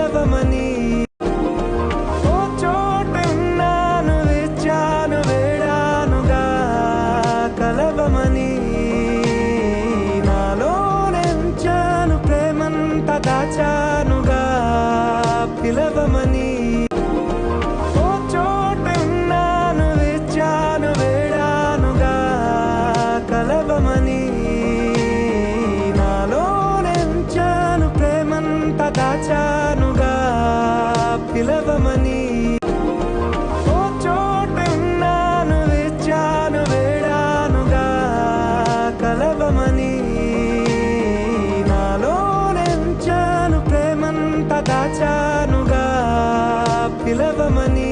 పిలవమని ఓ చోటున్నాను వేచాను వేడానుగా కలవమని నాలోనెంచాను ప్రేమంత దాచానుగా పిలవమని ఓ చోటున్నాను వేచాను వేడానుగా కలవమని నాలోనెంచాను ప్రేమంత దాచానుగా పిలవమని ఓ చోటున్నాను వేచాను వేడానుగా కలవమని నాలోనెంచాను ప్రేమంత దాచానుగా పిలవమని